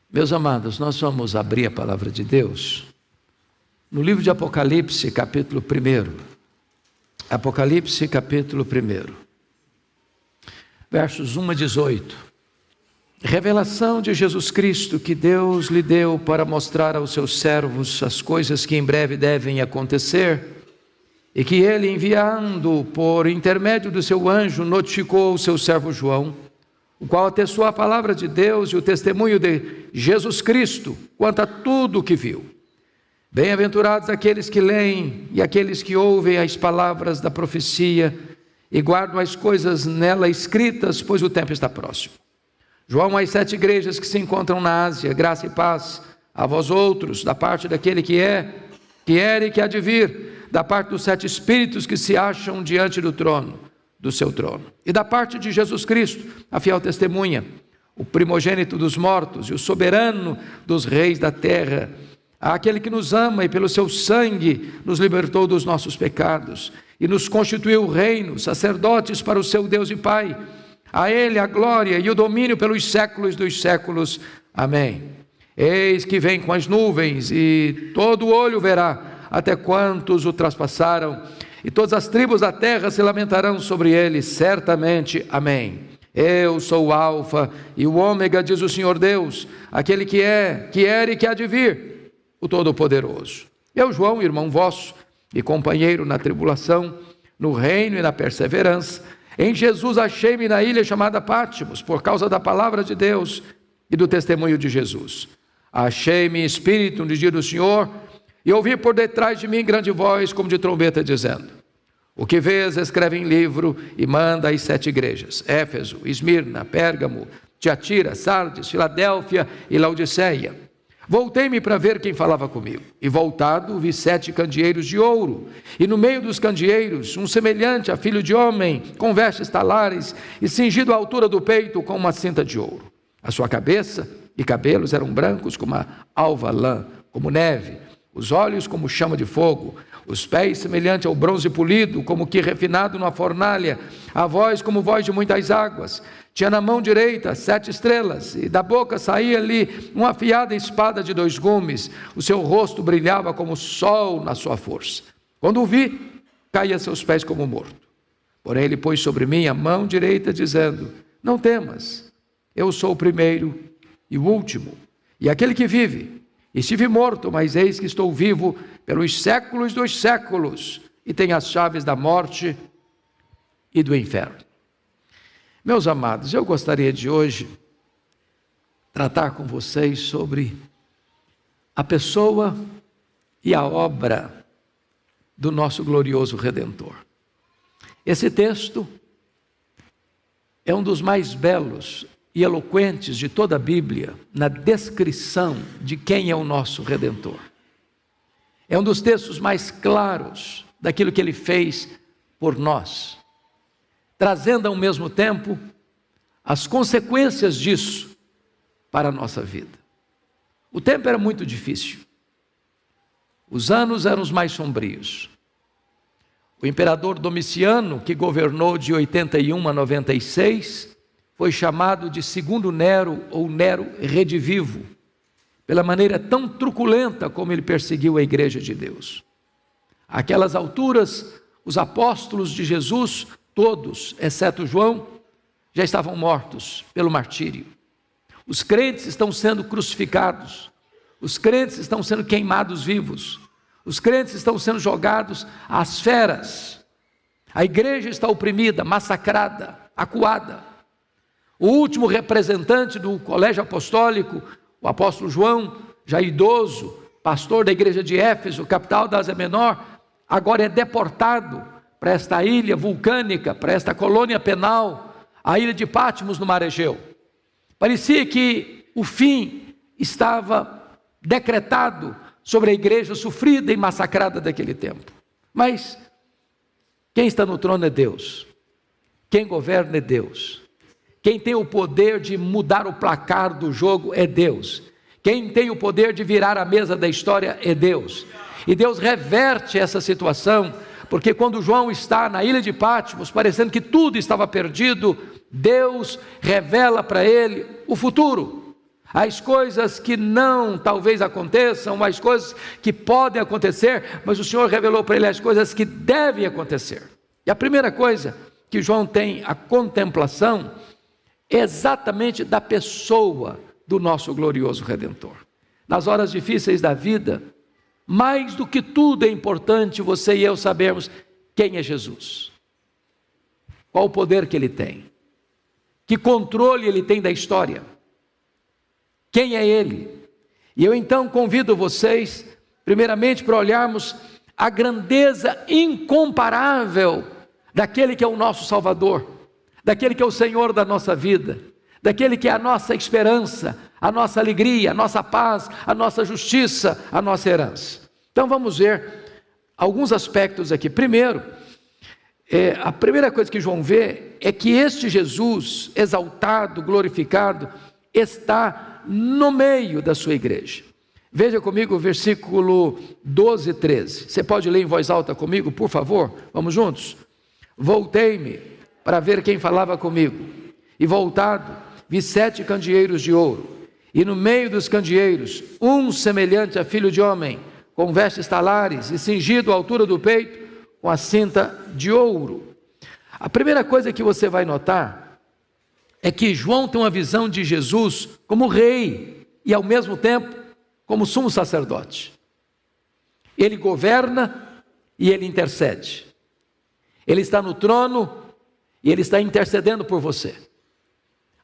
Meus amados, nós vamos abrir a palavra de Deus no livro de Apocalipse, capítulo 1. Apocalipse, capítulo 1, versos 1 a 18. Revelação de Jesus Cristo que Deus lhe deu para mostrar aos seus servos as coisas que em breve devem acontecer, e que ele, enviando por intermédio do seu anjo, notificou o seu servo João, o qual atestou a palavra de Deus e o testemunho de Jesus Cristo quanto a tudo o que viu. Bem-aventurados aqueles que leem e aqueles que ouvem as palavras da profecia e guardam as coisas nela escritas, pois o tempo está próximo. João, às 7 igrejas que se encontram na Ásia, graça e paz a vós outros, da parte daquele que era e que há de vir, da parte dos 7 espíritos que se acham diante do seu trono, e da parte de Jesus Cristo, a fiel testemunha, o primogênito dos mortos e o soberano dos reis da terra, aquele que nos ama e pelo seu sangue nos libertou dos nossos pecados e nos constituiu reino, sacerdotes para o seu Deus e Pai. A ele a glória e o domínio pelos séculos dos séculos. Amém. Eis que vem com as nuvens, e todo olho verá, até quantos o traspassaram, e todas as tribos da terra se lamentarão sobre ele, certamente. Amém. Eu sou o Alfa e o Ômega, diz o Senhor Deus, aquele que era e que há de vir, o Todo-Poderoso. Eu, João, irmão vosso e companheiro na tribulação, no reino e na perseverança, em Jesus achei-me na ilha chamada Pátimos, por causa da palavra de Deus e do testemunho de Jesus. Achei-me em espírito no dia do Senhor, e ouvi por detrás de mim grande voz, como de trombeta, dizendo: o que vês, escreve em livro e manda às 7 igrejas: Éfeso, Esmirna, Pérgamo, Tiatira, Sardes, Filadélfia e Laodiceia. Voltei-me para ver quem falava comigo, e voltado vi 7 candeeiros de ouro, e no meio dos candeeiros um semelhante a filho de homem, com vestes talares, e cingido à altura do peito com uma cinta de ouro. A sua cabeça e cabelos eram brancos como a alva lã, como neve, os olhos como chama de fogo, os pés semelhante ao bronze polido, como que refinado numa fornalha, a voz como voz de muitas águas. Tinha na mão direita 7 estrelas, e da boca saía-lhe uma afiada espada de 2 gumes. O seu rosto brilhava como o sol na sua força. Quando o vi, caí a seus pés como morto. Porém ele pôs sobre mim a mão direita, dizendo: não temas, eu sou o primeiro e o último, e aquele que vive. Estive morto, mas eis que estou vivo pelos séculos dos séculos, e tenho as chaves da morte e do inferno. Meus amados, eu gostaria de hoje tratar com vocês sobre a pessoa e a obra do nosso glorioso Redentor. Esse texto é um dos mais belos e eloquentes de toda a Bíblia na descrição de quem é o nosso Redentor. É um dos textos mais claros daquilo que ele fez por nós, trazendo ao mesmo tempo as consequências disso para a nossa vida. O tempo era muito difícil, os anos eram os mais sombrios. O imperador Domiciano, que governou de 81 a 96, foi chamado de segundo Nero, ou Nero redivivo, pela maneira tão truculenta como ele perseguiu a igreja de Deus. Àquelas alturas, os apóstolos de Jesus, todos, exceto João, já estavam mortos pelo martírio. Os crentes estão sendo crucificados, os crentes estão sendo queimados vivos, os crentes estão sendo jogados às feras. A igreja está oprimida, massacrada, acuada. O último representante do colégio apostólico, o apóstolo João, já idoso, pastor da igreja de Éfeso, capital da Ásia Menor, agora é deportado para esta ilha vulcânica, para esta colônia penal, a ilha de Pátimos, no mar Egeu. Parecia que o fim estava decretado sobre a igreja sofrida e massacrada daquele tempo. Mas quem está no trono é Deus, quem governa é Deus. Quem tem o poder de mudar o placar do jogo é Deus. Quem tem o poder de virar a mesa da história é Deus. E Deus reverte essa situação, porque quando João está na ilha de Pátimos, parecendo que tudo estava perdido, Deus revela para ele o futuro. as coisas que não talvez aconteçam, as coisas que podem acontecer, mas o Senhor revelou para ele as coisas que devem acontecer. E a primeira coisa que João tem a contemplação é exatamente da pessoa do nosso glorioso Redentor. Nas horas difíceis da vida, mais do que tudo é importante você e eu sabermos quem é Jesus, qual o poder que Ele tem, que controle Ele tem da história, quem é Ele. E eu então convido vocês, primeiramente, para olharmos a grandeza incomparável daquele que é o nosso Salvador, daquele que é o Senhor da nossa vida, daquele que é a nossa esperança, a nossa alegria, a nossa paz, a nossa justiça, a nossa herança. Então vamos ver alguns aspectos aqui. Primeiro, a primeira coisa que João vê é que este Jesus exaltado, glorificado, está no meio da sua igreja. Veja comigo o versículo 12 e 13. Você pode ler em voz alta comigo, por favor? Vamos juntos? Voltei-me para ver quem falava comigo, e voltado, vi 7 candeeiros de ouro, e no meio dos candeeiros, um semelhante a filho de homem, com vestes talares e cingido à altura do peito, com a cinta de ouro. A primeira coisa que você vai notar é que João tem uma visão de Jesus como rei e ao mesmo tempo como sumo sacerdote. Ele governa e ele intercede. Ele está no trono e ele está intercedendo por você.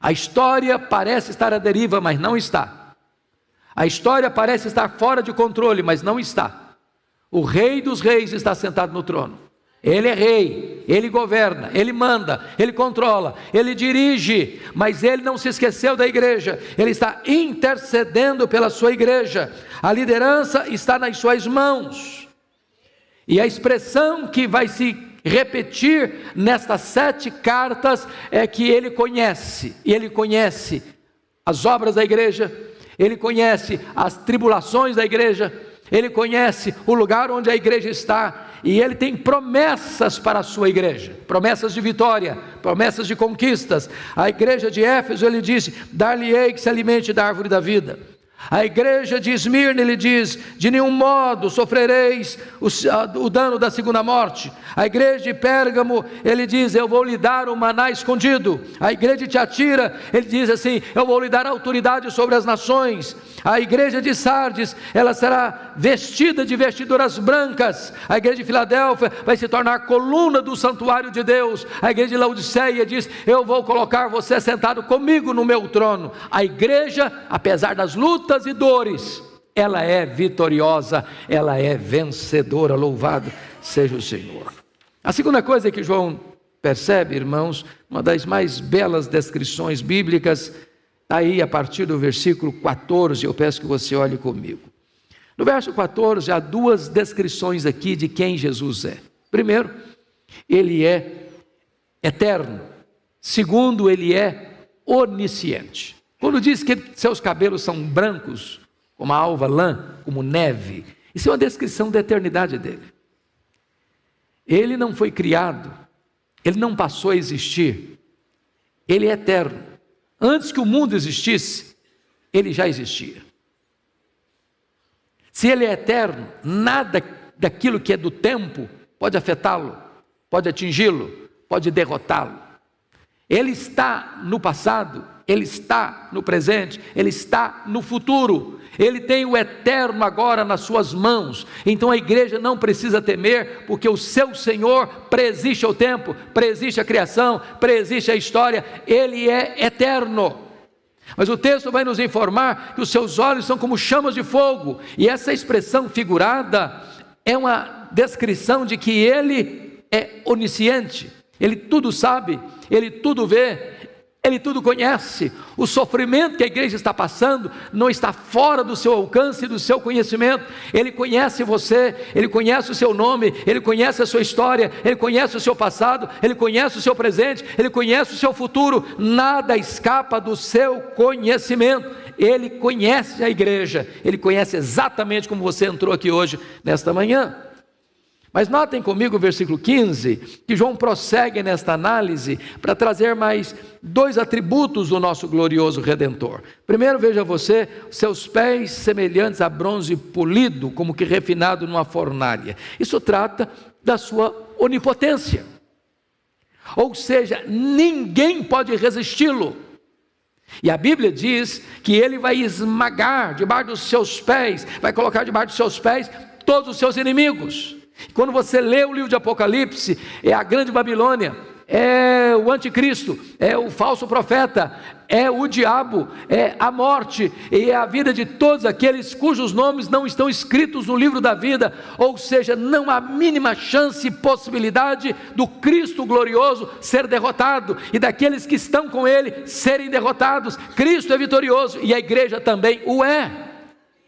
A história parece estar à deriva, mas não está. A história parece estar fora de controle, mas não está. O Rei dos Reis está sentado no trono. Ele é rei, ele governa, ele manda, ele controla, ele dirige, mas ele não se esqueceu da igreja. Ele está intercedendo pela sua igreja. A liderança está nas suas mãos. E a expressão que vai se repetir nestas 7 cartas é que ele conhece as obras da igreja, ele conhece as tribulações da igreja, ele conhece o lugar onde a igreja está, e ele tem promessas para a sua igreja, promessas de vitória, promessas de conquistas. A igreja de Éfeso, ele disse: dar-lhe-ei que se alimente da árvore da vida. A igreja de Esmirna, ele diz: de nenhum modo sofrereis o dano da segunda morte. A igreja de Pérgamo, ele diz: eu vou lhe dar o maná escondido. A igreja de Tiatira, ele diz assim: eu vou lhe dar autoridade sobre as nações. A igreja de Sardes, ela será vestida de vestiduras brancas. A igreja de Filadélfia vai se tornar coluna do santuário de Deus. A igreja de Laodiceia diz: eu vou colocar você sentado comigo no meu trono. A igreja, apesar das lutas e dores, ela é vitoriosa, ela é vencedora. Louvado seja o Senhor. A segunda coisa que João percebe, irmãos, uma das mais belas descrições bíblicas, aí a partir do versículo 14, eu peço que você olhe comigo. No verso 14 há 2 descrições aqui de quem Jesus é. Primeiro, ele é eterno. Segundo, ele é onisciente. Quando diz que seus cabelos são brancos, como a alva lã, como neve, isso é uma descrição da eternidade dele. Ele não foi criado, ele não passou a existir, ele é eterno. Antes que o mundo existisse, ele já existia. Se ele é eterno, nada daquilo que é do tempo pode afetá-lo, pode atingi-lo, pode derrotá-lo. Ele está no passado, ele está no presente, ele está no futuro. Ele tem o eterno agora nas suas mãos. Então a igreja não precisa temer, porque o seu Senhor preexiste ao tempo, preexiste a criação, preexiste a história. Ele é eterno. Mas o texto vai nos informar que os seus olhos são como chamas de fogo. E essa expressão figurada é uma descrição de que ele é onisciente. Ele tudo sabe, ele tudo vê, ele tudo conhece. O sofrimento que a igreja está passando não está fora do seu alcance e do seu conhecimento. Ele conhece você, ele conhece o seu nome, ele conhece a sua história, ele conhece o seu passado, ele conhece o seu presente, ele conhece o seu futuro. Nada escapa do seu conhecimento. Ele conhece a igreja, ele conhece exatamente como você entrou aqui hoje, nesta manhã. Mas notem comigo o versículo 15, que João prossegue nesta análise para trazer mais 2 atributos do nosso glorioso Redentor. Primeiro, veja você, seus pés semelhantes a bronze polido, como que refinado numa fornalha. Isso trata da sua onipotência. Ou seja, ninguém pode resisti-lo. E a Bíblia diz que ele vai esmagar debaixo dos seus pés, vai colocar debaixo dos seus pés todos os seus inimigos. Quando você lê o livro de Apocalipse, é a grande Babilônia, é o anticristo, é o falso profeta, é o diabo, é a morte, e é a vida de todos aqueles cujos nomes não estão escritos no livro da vida, ou seja, não há mínima chance e possibilidade do Cristo glorioso ser derrotado, e daqueles que estão com ele serem derrotados. Cristo é vitorioso, e a igreja também o é,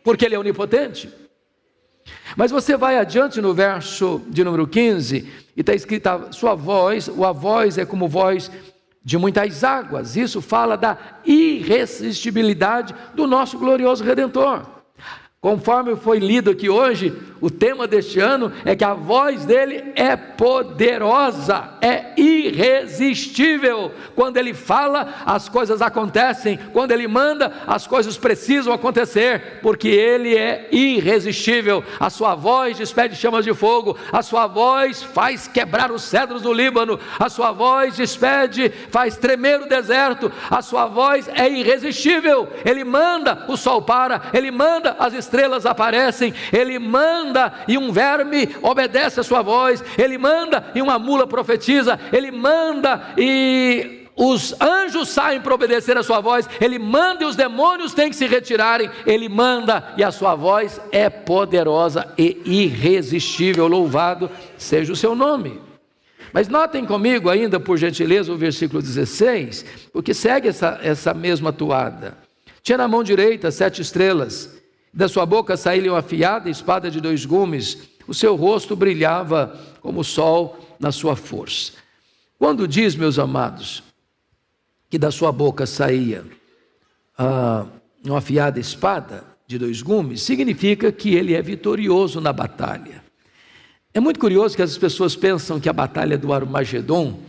porque ele é onipotente. Mas você vai adiante no verso de número 15, e está escrito a sua voz, a voz é como voz de muitas águas. Isso fala da irresistibilidade do nosso glorioso Redentor. Conforme foi lido aqui hoje, o tema deste ano é que a voz dele é poderosa, é irresistível. Quando ele fala, as coisas acontecem. Quando ele manda, as coisas precisam acontecer, porque ele é irresistível. A sua voz despede chamas de fogo, a sua voz faz quebrar os cedros do Líbano, a sua voz despede, faz tremer o deserto, a sua voz é irresistível. Ele manda, o sol para, ele manda, as estrelas aparecem, ele manda e um verme obedece a sua voz, ele manda e uma mula profetiza, ele manda e os anjos saem para obedecer a sua voz, ele manda e os demônios têm que se retirarem, ele manda e a sua voz é poderosa e irresistível. Louvado seja o seu nome. Mas notem comigo ainda, por gentileza, o versículo 16, porque segue essa mesma toada. Tinha na mão direita 7 estrelas, da sua boca saía uma afiada espada de 2 gumes, o seu rosto brilhava como o sol na sua força. Quando diz, meus amados, que da sua boca saía uma afiada espada de 2 gumes, significa que ele é vitorioso na batalha. É muito curioso que as pessoas pensam que a batalha do Armagedon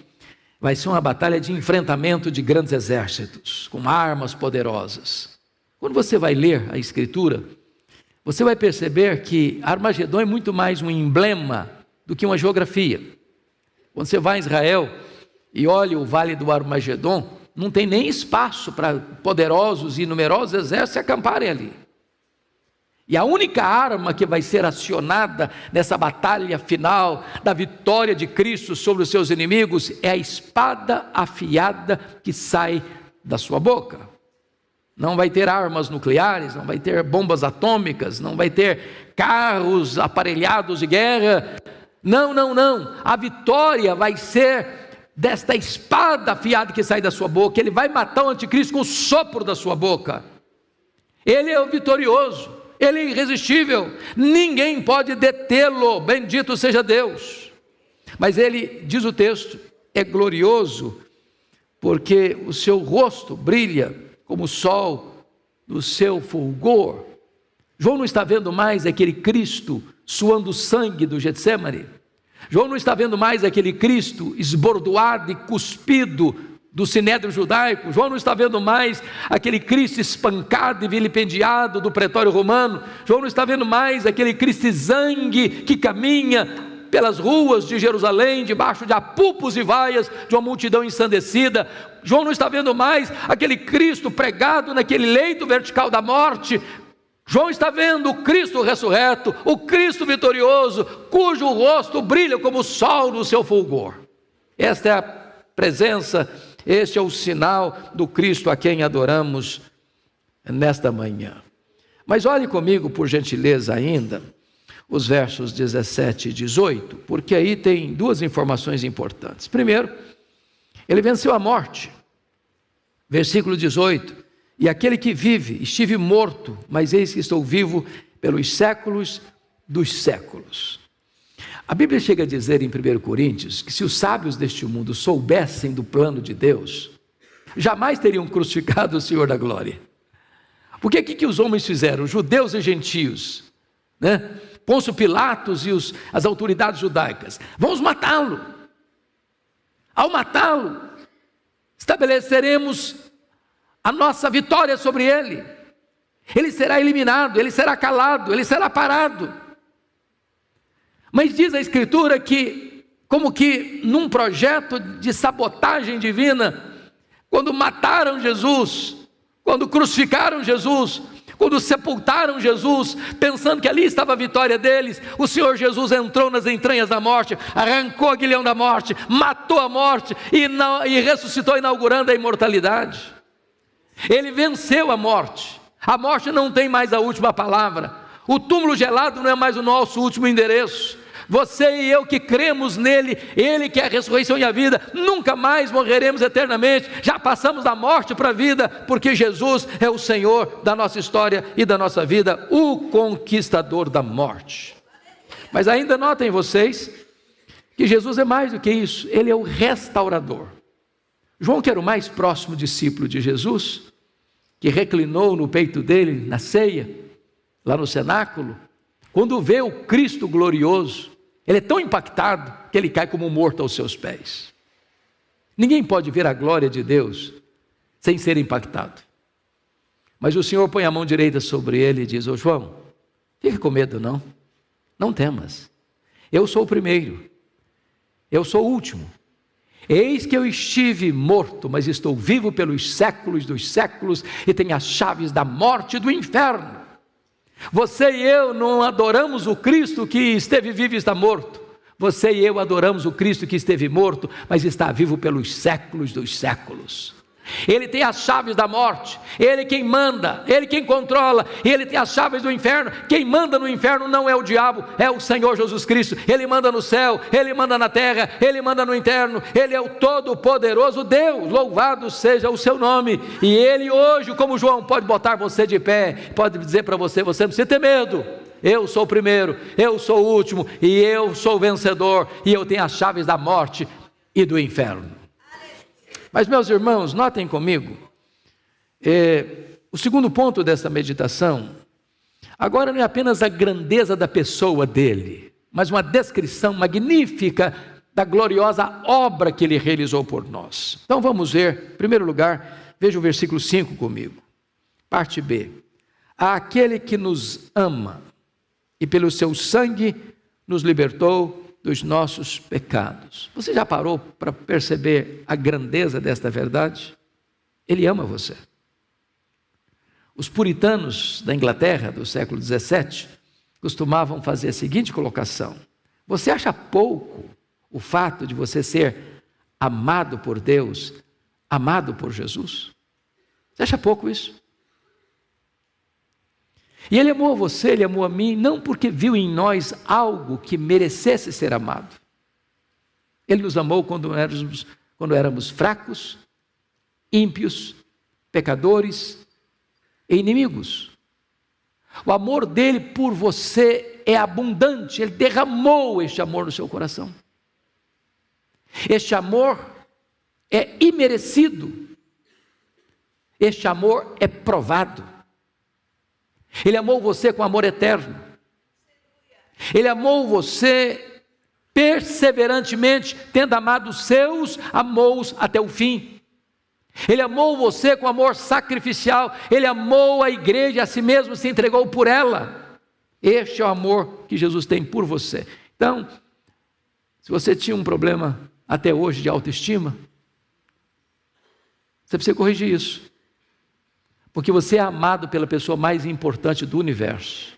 vai ser uma batalha de enfrentamento de grandes exércitos, com armas poderosas. Quando você vai ler a Escritura, você vai perceber que Armagedon é muito mais um emblema do que uma geografia. Quando você vai a Israel e olha o vale do Armagedon, não tem nem espaço para poderosos e numerosos exércitos se acamparem ali. E a única arma que vai ser acionada nessa batalha final da vitória de Cristo sobre os seus inimigos é a espada afiada que sai da sua boca. Não vai ter armas nucleares, não vai ter bombas atômicas, não vai ter carros aparelhados de guerra. Não. A vitória vai ser desta espada afiada que sai da sua boca. Ele vai matar o anticristo com o sopro da sua boca. Ele é o vitorioso, ele é irresistível, ninguém pode detê-lo, bendito seja Deus. Mas ele, diz o texto, é glorioso, porque o seu rosto brilha como o sol do seu fulgor. João não está vendo mais aquele Cristo suando sangue do Getsêmani. João não está vendo mais aquele Cristo esbordoado e cuspido do sinédrio judaico. João não está vendo mais aquele Cristo espancado e vilipendiado do pretório romano. João não está vendo mais aquele Cristo zangue que caminha pelas ruas de Jerusalém, debaixo de apupos e vaias de uma multidão ensandecida. João não está vendo mais aquele Cristo pregado naquele leito vertical da morte. João está vendo o Cristo ressurreto, o Cristo vitorioso, cujo rosto brilha como o sol no seu fulgor. Esta é a presença, este é o sinal do Cristo a quem adoramos nesta manhã. Mas olhe comigo, por gentileza, ainda os versos 17 e 18, porque aí tem 2 informações importantes. Primeiro, ele venceu a morte. Versículo 18: e aquele que vive, estive morto, mas eis que estou vivo pelos séculos dos séculos. A Bíblia chega a dizer em 1 Coríntios que se os sábios deste mundo soubessem do plano de Deus, jamais teriam crucificado o Senhor da glória. Porque o que os homens fizeram, judeus e gentios, Pôncio Pilatos e as autoridades judaicas: vamos matá-lo. Ao matá-lo, estabeleceremos a nossa vitória sobre ele. Ele será eliminado, ele será calado, ele será parado. Mas diz a Escritura que, como que num projeto de sabotagem divina, quando mataram Jesus, quando crucificaram Jesus, quando sepultaram Jesus, pensando que ali estava a vitória deles, o Senhor Jesus entrou nas entranhas da morte, arrancou o aguilhão da morte, matou a morte e ressuscitou, inaugurando a imortalidade. Ele venceu a morte não tem mais a última palavra, o túmulo gelado não é mais o nosso último endereço. Você e eu que cremos nele, ele que é a ressurreição e a vida, nunca mais morreremos eternamente, já passamos da morte para a vida, porque Jesus é o Senhor da nossa história e da nossa vida, o conquistador da morte. Mas ainda notem vocês, que Jesus é mais do que isso, ele é o restaurador. João, que era o mais próximo discípulo de Jesus, que reclinou no peito dele, na ceia, lá no cenáculo, quando vê o Cristo glorioso, ele é tão impactado que ele cai como morto aos seus pés. Ninguém pode ver a glória de Deus sem ser impactado. Mas o Senhor põe a mão direita sobre ele e diz: ô João, fique com medo não, não temas, eu sou o primeiro, eu sou o último. Eis que eu estive morto, mas estou vivo pelos séculos dos séculos e tenho as chaves da morte e do inferno. Você e eu não adoramos o Cristo que esteve vivo e está morto. Você e eu adoramos o Cristo que esteve morto, mas está vivo pelos séculos dos séculos. Ele tem as chaves da morte, ele quem manda, ele quem controla, ele tem as chaves do inferno. Quem manda no inferno não é o diabo, é o Senhor Jesus Cristo. Ele manda no céu, ele manda na terra, ele manda no interno, ele é o todo-poderoso Deus, louvado seja o seu nome. E ele hoje, como João, pode botar você de pé, pode dizer para você: você não precisa ter medo, eu sou o primeiro, eu sou o último, e eu sou o vencedor, e eu tenho as chaves da morte e do inferno. Mas, meus irmãos, notem comigo, o segundo ponto dessa meditação, agora não é apenas a grandeza da pessoa dele, mas uma descrição magnífica da gloriosa obra que ele realizou por nós. Então vamos ver, em primeiro lugar, veja o versículo 5 comigo, parte B. Aquele que nos ama e pelo seu sangue nos libertou dos nossos pecados. Você já parou para perceber a grandeza desta verdade? Ele ama você. Os puritanos da Inglaterra do século 17 costumavam fazer a seguinte colocação: você acha pouco o fato de você ser amado por Deus, amado por Jesus? Você acha pouco isso? E ele amou você, ele amou a mim, não porque viu em nós algo que merecesse ser amado. Ele nos amou quando éramos fracos, ímpios, pecadores e inimigos. O amor dele por você é abundante, ele derramou este amor no seu coração. Este amor é imerecido, este amor é provado. Ele amou você com amor eterno. Ele amou você perseverantemente, tendo amado os seus, amou-os até o fim. Ele amou você com amor sacrificial. Ele amou a igreja, a si mesmo se entregou por ela. Este é o amor que Jesus tem por você. Então, se você tinha um problema até hoje de autoestima, você precisa corrigir isso. Porque você é amado pela pessoa mais importante do universo,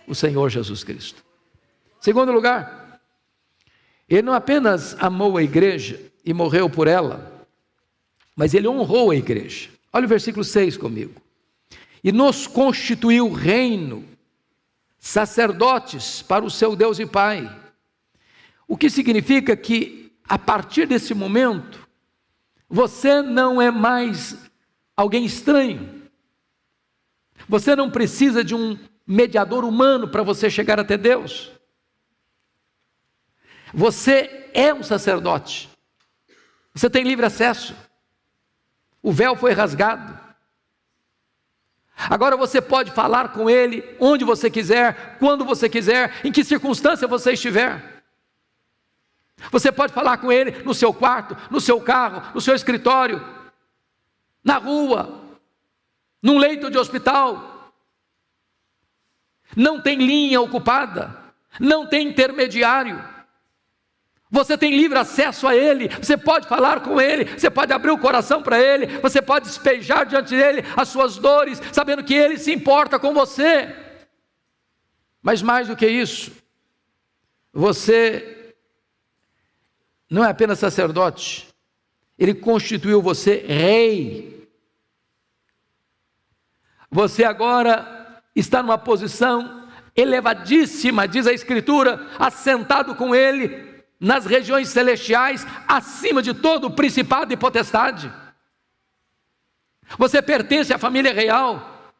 o Senhor Jesus Cristo. Segundo lugar, ele não apenas amou a igreja e morreu por ela, mas ele honrou a igreja. Olha o versículo 6 comigo. E nos constituiu reino, sacerdotes para o seu Deus e Pai. O que significa que, a partir desse momento, você não é mais alguém estranho. Você não precisa de um mediador humano para você chegar até Deus. Você é um sacerdote. Você tem livre acesso. O véu foi rasgado. Agora você pode falar com Ele onde você quiser, quando você quiser, em que circunstância você estiver. Você pode falar com Ele no seu quarto, no seu carro, no seu escritório, na rua, num leito de hospital. Não tem linha ocupada, não tem intermediário. Você tem livre acesso a Ele, você pode falar com Ele, você pode abrir o coração para Ele, você pode despejar diante dEle as suas dores, sabendo que Ele se importa com você. Mas mais do que isso, você não é apenas sacerdote, Ele constituiu você rei. Você agora está numa posição elevadíssima, diz a Escritura, assentado com Ele nas regiões celestiais, acima de todo principado e potestade. Você pertence à família real,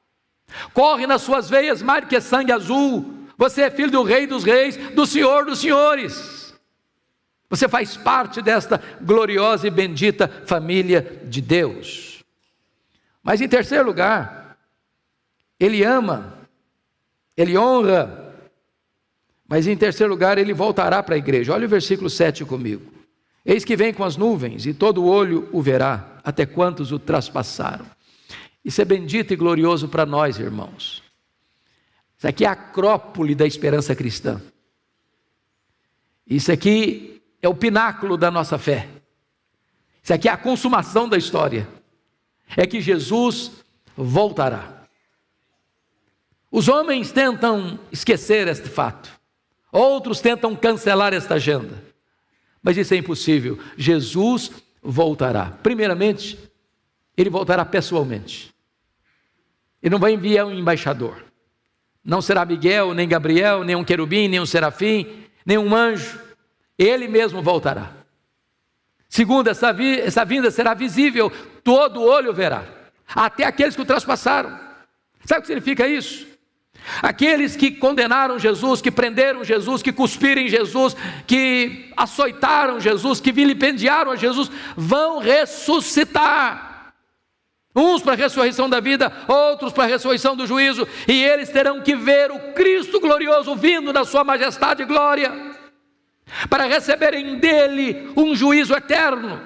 corre nas suas veias mais do que sangue azul. Você é filho do Rei dos Reis, do Senhor dos Senhores. Você faz parte desta gloriosa e bendita família de Deus. Mas em terceiro lugar, Ele ama, Ele honra. Mas em terceiro lugar, Ele voltará para a igreja. Olha o versículo 7 comigo. Eis que vem com as nuvens, e todo olho o verá, até quantos o traspassaram. Isso é bendito e glorioso para nós, irmãos. Isso aqui é a acrópole da esperança cristã. Isso aqui é o pináculo da nossa fé. Isso aqui é a consumação da história. É que Jesus voltará. Os homens tentam esquecer este fato. Outros tentam cancelar esta agenda, mas isso é impossível. Jesus voltará. Primeiramente, Ele voltará pessoalmente. Ele não vai enviar um embaixador. Não será Miguel, nem Gabriel, nem um querubim, nem um serafim, nem um anjo. Ele mesmo voltará. Segundo, essa vinda será visível, todo olho verá, até aqueles que o traspassaram. Sabe o que significa isso? Aqueles que condenaram Jesus, que prenderam Jesus, que cuspiram em Jesus, que açoitaram Jesus, que vilipendiaram a Jesus, vão ressuscitar. Uns para a ressurreição da vida, outros para a ressurreição do juízo, e eles terão que ver o Cristo glorioso vindo na sua majestade e glória, para receberem dele um juízo eterno.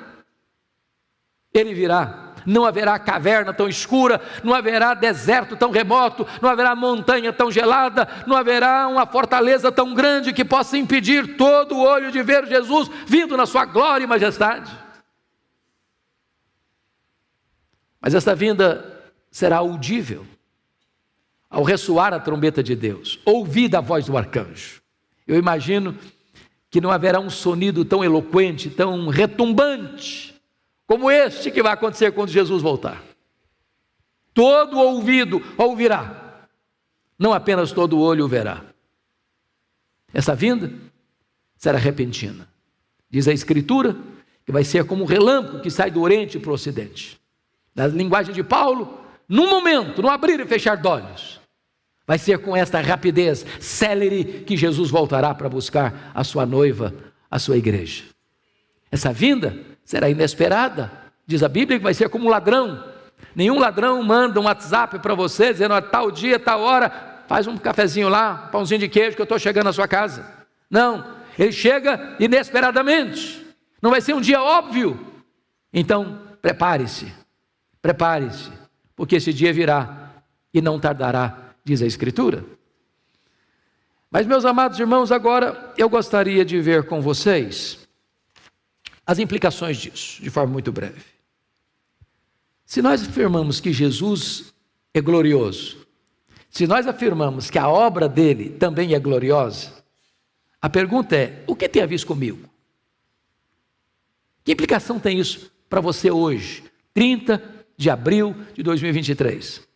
Ele virá. Não haverá caverna tão escura, não haverá deserto tão remoto, não haverá montanha tão gelada, não haverá uma fortaleza tão grande que possa impedir todo o olho de ver Jesus vindo na sua glória e majestade. Mas esta vinda será audível ao ressoar a trombeta de Deus, ouvida a voz do arcanjo. Eu imagino que não haverá um sonido tão eloquente, tão retumbante, como este que vai acontecer quando Jesus voltar. Todo ouvido ouvirá, não apenas todo olho o verá. Essa vinda será repentina. Diz a Escritura que vai ser como um relâmpago que sai do Oriente para o Ocidente. Na linguagem de Paulo, num momento, no abrir e fechar de olhos, vai ser com esta rapidez, célere, que Jesus voltará para buscar a sua noiva, a sua igreja. Essa vinda será inesperada, diz a Bíblia que vai ser como um ladrão. Nenhum ladrão manda um WhatsApp para você, dizendo, tal dia, tal hora, faz um cafezinho lá, um pãozinho de queijo que eu estou chegando na sua casa. Não, ele chega inesperadamente, não vai ser um dia óbvio. Então, prepare-se, porque esse dia virá e não tardará, diz a Escritura. Mas, meus amados irmãos, agora eu gostaria de ver com vocês as implicações disso, de forma muito breve. Se nós afirmamos que Jesus é glorioso, se nós afirmamos que a obra dele também é gloriosa, a pergunta é, o que tem a ver isso comigo? Que implicação tem isso para você hoje, 30 de abril de 2023?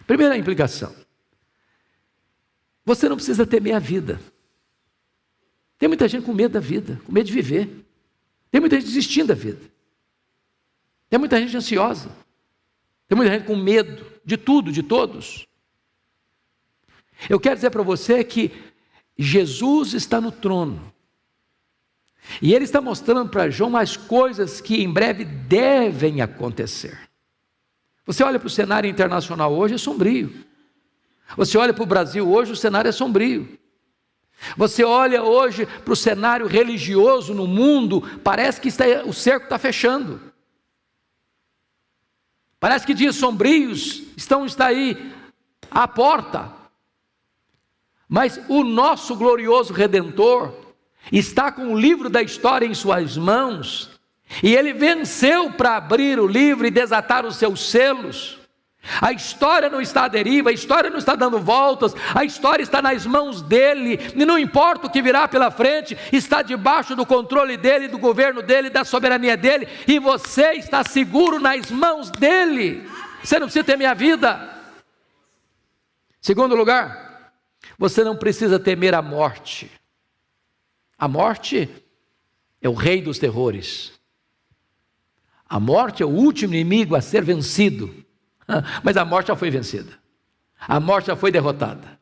Primeira implicação, você não precisa temer a vida. Tem muita gente com medo da vida, com medo de viver. Tem muita gente desistindo da vida. Tem muita gente ansiosa. Tem muita gente com medo de tudo, de todos. Eu quero dizer para você que Jesus está no trono. E Ele está mostrando para João as coisas que em breve devem acontecer. Você olha para o cenário internacional hoje, é sombrio. Você olha para o Brasil hoje, o cenário é sombrio. Você olha hoje para o cenário religioso no mundo, parece que o cerco está fechando. Parece que dias sombrios está aí à porta. Mas o nosso glorioso Redentor está com o livro da história em suas mãos, e ele venceu para abrir o livro e desatar os seus selos. A história não está à deriva, a história não está dando voltas, a história está nas mãos dele, e não importa o que virá pela frente, está debaixo do controle dele, do governo dele, da soberania dele, e você está seguro nas mãos dele. Você não precisa temer a vida. Segundo lugar, você não precisa temer a morte. A morte é o rei dos terrores. A morte é o último inimigo a ser vencido. Mas a morte já foi vencida. A morte já foi derrotada.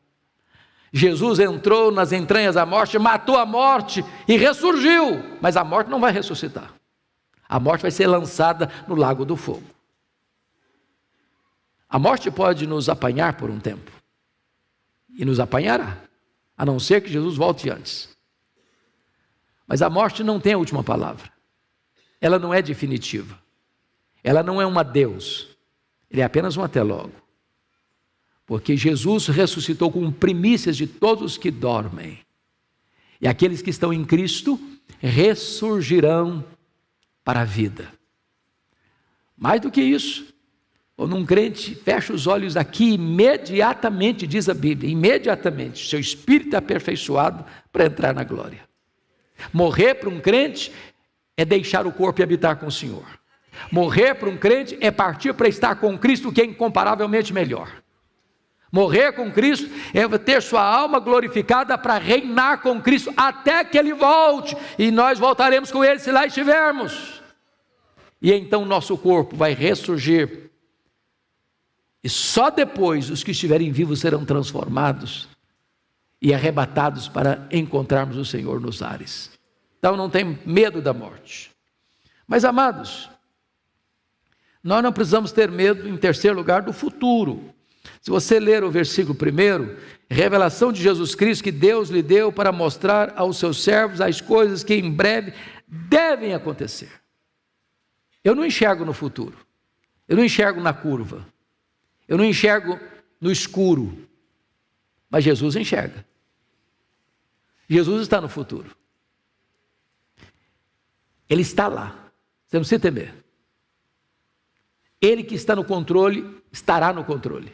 Jesus entrou nas entranhas da morte, matou a morte e ressurgiu. Mas a morte não vai ressuscitar. A morte vai ser lançada no lago do fogo. A morte pode nos apanhar por um tempo. E nos apanhará. A não ser que Jesus volte antes. Mas a morte não tem a última palavra. Ela não é definitiva. Ela não é um adeus. Ele é apenas um até logo. Porque Jesus ressuscitou com primícias de todos os que dormem. E aqueles que estão em Cristo ressurgirão para a vida. Mais do que isso, quando um crente fecha os olhos aqui, imediatamente, diz a Bíblia, imediatamente, seu espírito é aperfeiçoado para entrar na glória. Morrer para um crente é deixar o corpo e habitar com o Senhor. Morrer para um crente é partir para estar com Cristo, que é incomparavelmente melhor. Morrer com Cristo é ter sua alma glorificada para reinar com Cristo até que Ele volte, e nós voltaremos com Ele se lá estivermos. E então nosso corpo vai ressurgir, e só depois os que estiverem vivos serão transformados e arrebatados para encontrarmos o Senhor nos ares. Então não tem medo da morte. Mas amados, nós não precisamos ter medo, em terceiro lugar, do futuro. Se você ler o versículo 1, revelação de Jesus Cristo que Deus lhe deu para mostrar aos seus servos as coisas que em breve devem acontecer. Eu não enxergo no futuro, eu não enxergo na curva, eu não enxergo no escuro, mas Jesus enxerga. Jesus está no futuro. Ele está lá, você não precisa temer. Ele que está no controle, estará no controle.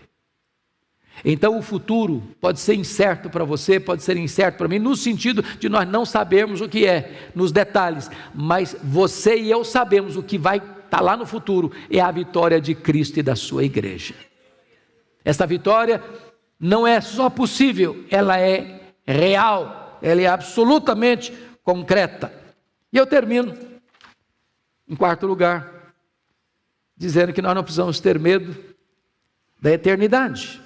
Então o futuro pode ser incerto para você, pode ser incerto para mim, no sentido de nós não sabermos o que é, nos detalhes, mas você e eu sabemos o que vai estar lá no futuro, é a vitória de Cristo e da sua igreja. Essa vitória não é só possível, ela é real, ela é absolutamente concreta. E eu termino, em quarto lugar, dizendo que nós não precisamos ter medo da eternidade.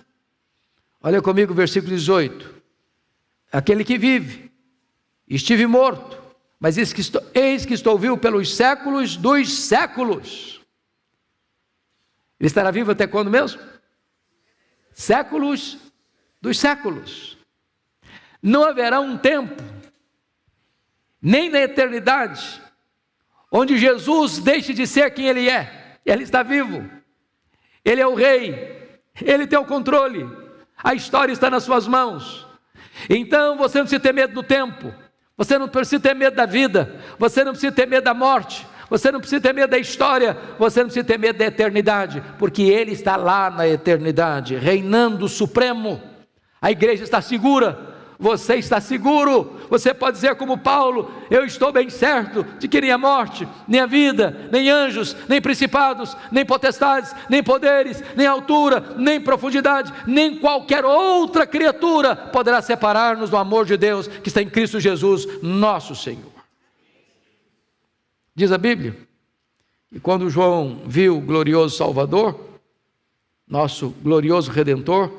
Olha comigo o versículo 18. Aquele que vive, estive morto, mas eis que estou vivo pelos séculos dos séculos. Ele estará vivo até quando mesmo? Séculos dos séculos. Não haverá um tempo, nem na eternidade, onde Jesus deixe de ser quem Ele é. Ele está vivo, Ele é o Rei, Ele tem o controle, a história está nas suas mãos. Então você não precisa ter medo do tempo, você não precisa ter medo da vida, você não precisa ter medo da morte, você não precisa ter medo da história, você não precisa ter medo da eternidade, porque Ele está lá na eternidade, reinando supremo. A igreja está segura, você está seguro. Você pode dizer como Paulo: eu estou bem certo de que nem a morte, nem a vida, nem anjos, nem principados, nem potestades, nem poderes, nem altura, nem profundidade, nem qualquer outra criatura poderá separar-nos do amor de Deus que está em Cristo Jesus, nosso Senhor. Diz a Bíblia, e quando João viu o glorioso Salvador, nosso glorioso Redentor,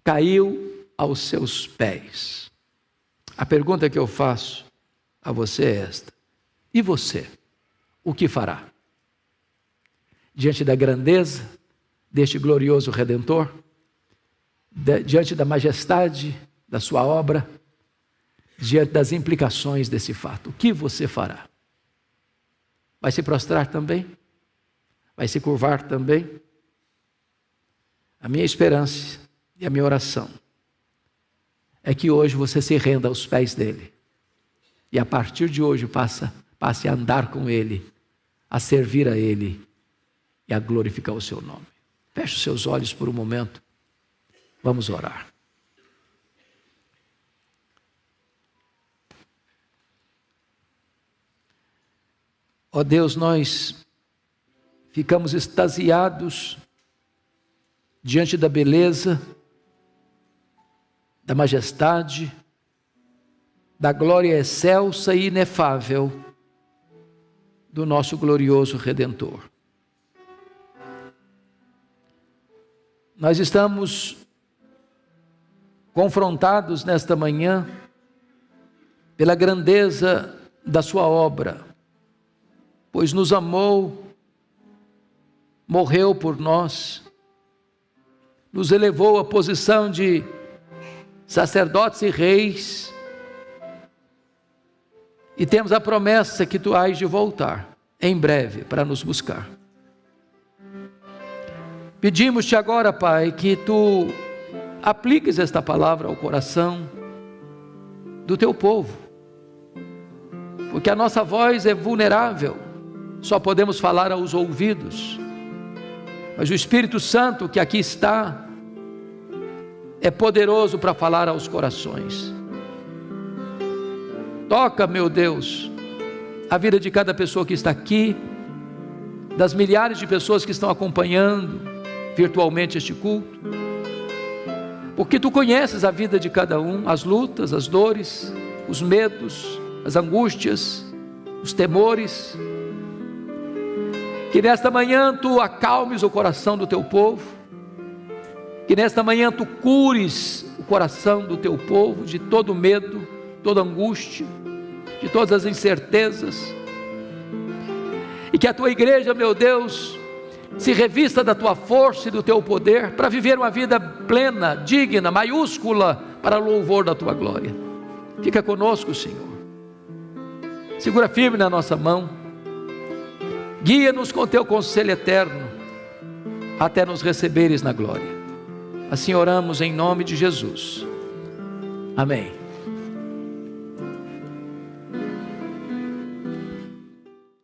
caiu aos seus pés. A pergunta que eu faço a você é esta: e você, o que fará? Diante da grandeza, deste glorioso Redentor, diante da majestade da sua obra, diante das implicações desse fato. O que você fará? Vai se prostrar também? Vai se curvar também? A minha esperança e a minha oração é que hoje você se renda aos pés dele e a partir de hoje passe a andar com ele, a servir a ele e a glorificar o seu nome. Feche os seus olhos por um momento. Vamos orar. Ó Deus, nós ficamos extasiados diante da beleza, da majestade, da glória excelsa e inefável do nosso glorioso Redentor. Nós estamos confrontados nesta manhã pela grandeza da sua obra, pois nos amou, morreu por nós, nos elevou à posição de sacerdotes e reis, e temos a promessa que tu hás de voltar em breve para nos buscar. Pedimos-te agora, Pai, que tu apliques esta palavra ao coração do teu povo, porque a nossa voz é vulnerável, só podemos falar aos ouvidos, mas o Espírito Santo que aqui está é poderoso para falar aos corações. Toca, meu Deus, a vida de cada pessoa que está aqui, das milhares de pessoas que estão acompanhando virtualmente este culto, porque tu conheces a vida de cada um, as lutas, as dores, os medos, as angústias, os temores. Que nesta manhã tu acalmes o coração do teu povo, que nesta manhã tu cures o coração do teu povo de todo medo, toda angústia, de todas as incertezas, e que a tua igreja, meu Deus, se revista da tua força e do teu poder, para viver uma vida plena, digna, maiúscula, para louvor da tua glória. Fica conosco, Senhor, segura firme na nossa mão, guia-nos com teu conselho eterno, até nos receberes na glória. Assim oramos em nome de Jesus, amém.